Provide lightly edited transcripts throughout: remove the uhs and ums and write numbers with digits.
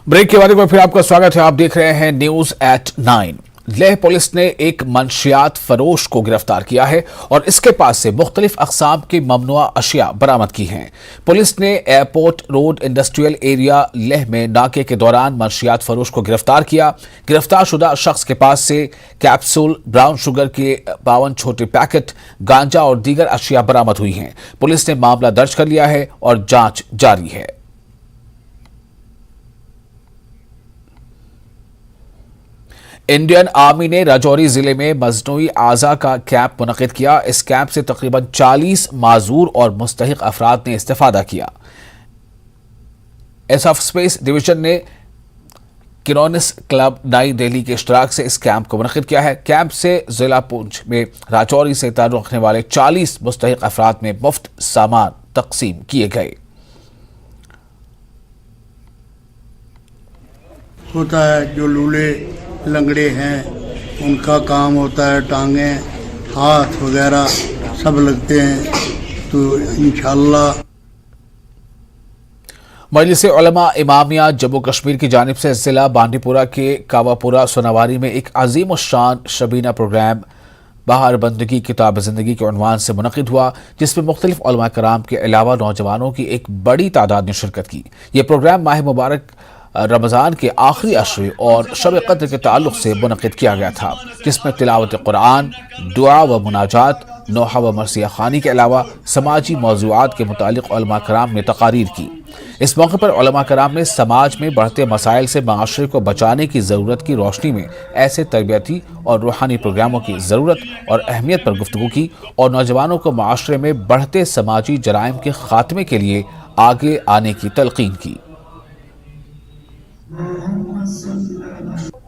Break के बाद एक बार फिर आपका स्वागत है। आप देख रहे हैं न्यूज एट 9। लेह पुलिस ने एक मंशियात फरोश को गिरफ्तार किया है और इसके पास से मुख्तलिफ अक़साम की ममनुआ अशिया बरामद की हैं। पुलिस ने airport road industrial area Leh में नाके के दौरान मंशियात फरोश को गिरफ्तार किया। गिरफ्तार शुदा शख्स के पास से कैप्सूल, ब्राउन शुगर के 52 छोटे पैकेट, गांजा और दीगर अशिया बरामद हुई हैं। पुलिस ने मामला दर्ज कर लिया है और जांच जारी है। इंडियन आर्मी ने राजौरी जिले में मजनूई आज़ा का कैंप मुनक़िद किया। इस कैंप से तकरीबन 40 माजूर और मुस्तहिक अफराद ने इस्तेफादा किया। एसएफ स्पेस डिवीजन ने किरोनिस क्लब नई दिल्ली के इश्तराक से इस कैंप को मुनक़िद किया है। कैंप से जिला पुंछ में राजौरी से ताल्लुक़ रखने वाले 40 मुस्तहिक अफराद में मुफ्त सामान तकसीम किए गए। होता है जो लूले लंगड़े हैं उनका काम होता है, टांगे हाथ वगैरह सब लगते हैं, तो इंशाअल्लाह। मजलिस उलमा इमामिया जम्मू कश्मीर की जानिब से जिला बांडीपुरा के कावापुरा सोनावारी में एक अजीम शान शबीना प्रोग्राम बहार बंदगी किताब ज़िंदगी के उन्वान से मुनक़िद हुआ, जिसमें मुख्तलिफ उलमा कराम के अलावा नौजवानों की एक बड़ी तादाद ने शिरकत की। ये प्रोग्राम माह मुबारक रमज़ान के आखिरी अशरे और शब क़द्र के ताल्लुक़ से मुनक़िद किया गया था, जिसमें तिलावत कुरान, दुआ व मुनाजात, नोहा व मरसिया खानी के अलावा समाजी मौज़ूआत के मुतालिक उलमा कराम ने तकारीर की। इस मौके पर उलमा कराम ने समाज में बढ़ते मसाइल से माशरे को बचाने की ज़रूरत की रोशनी में ऐसे तरबियती और रूहानी प्रोग्रामों की ज़रूरत और अहमियत पर गुफ्तगू की और नौजवानों को माशरे में बढ़ते समाजी जराइम के ख़ात्मे के लिए आगे आने की तलक़ीन की।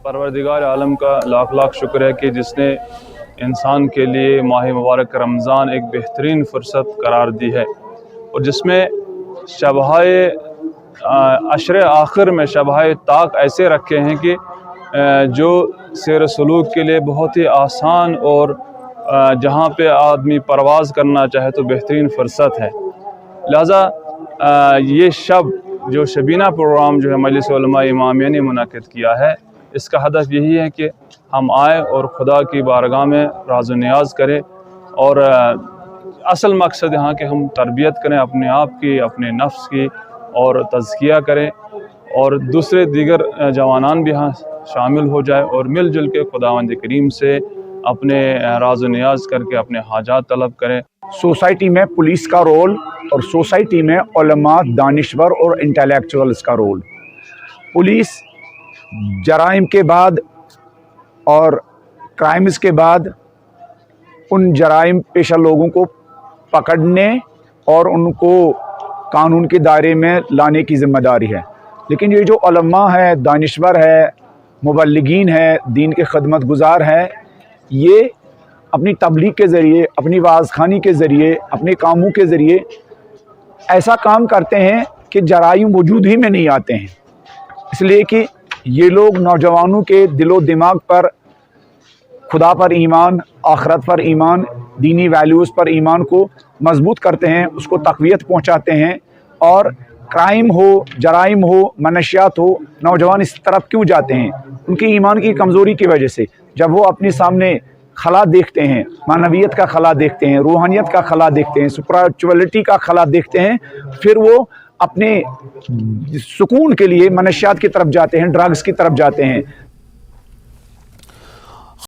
परवरदिगार आलम का लाख लाख शुक्र है कि जिसने इंसान के लिए माह मुबारक रमज़ान एक बेहतरीन फ़ुर्सत करार दी है और जिसमें शबहाए अशरे आखिर में शबहाए ताक ऐसे रखे हैं कि जो सैर सलूक के लिए बहुत ही आसान और जहाँ पे आदमी परवाज़ करना चाहे तो बेहतरीन फ़ुर्सत है। लिहाजा ये शब जो शबीना प्रोग्राम जो है मजलिस उलमा इमामिया ने मुनक़िद किया है, इसका हदफ यही है कि हम आए और खुदा की बारगाह में राज़ नियाज़ करें और असल मकसद यहाँ कि हम तरबियत करें अपने आप की, अपने नफ्स की और तज़किया करें और दूसरे दीगर जवानान भी यहाँ शामिल हो जाए और मिलजुल के खुदावंद करीम से अपने राज़ नियाज़ करके अपने हाजात तलब करें। सोसाइटी में पुलिस का रोल और सोसाइटी में उलमा, दानिश्वर और इंटेलेक्चुअल्स का रोल। पुलिस जराइम के बाद और क्राइम्स के बाद उन जराइम पेशा लोगों को पकड़ने और उनको कानून के दायरे में लाने की ज़िम्मेदारी है, लेकिन ये जो उलमा है, दानिश्वर है, मुबल्लिगीन है, दीन के खदमत गुजार है, ये अपनी तबलीग के ज़रिए, अपनी वाज़खानी के ज़रिए, अपने कामों के ज़रिए ऐसा काम करते हैं कि जराइम वजूद ही में नहीं आते हैं। इसलिए कि ये लोग नौजवानों के दिलो दिमाग पर खुदा पर ईमान, आखरत पर ईमान, दीनी वैल्यूज़ पर ईमान को मजबूत करते हैं, उसको तक़वियत पहुँचाते हैं। और क्राइम हो, जराइम हो, मनशियात हो, नौजवान इस तरफ क्यों जाते हैं? उनकी ईमान की कमज़ोरी की वजह से। जब वो अपने सामने खला देखते हैं, मानवियत का खला देखते हैं, रूहानियत का खला देखते हैं, स्पिरिचुअलिटी का खला देखते हैं, फिर वो अपने सुकून के लिए मनशियात की तरफ जाते हैं, ड्रग्स की तरफ जाते हैं।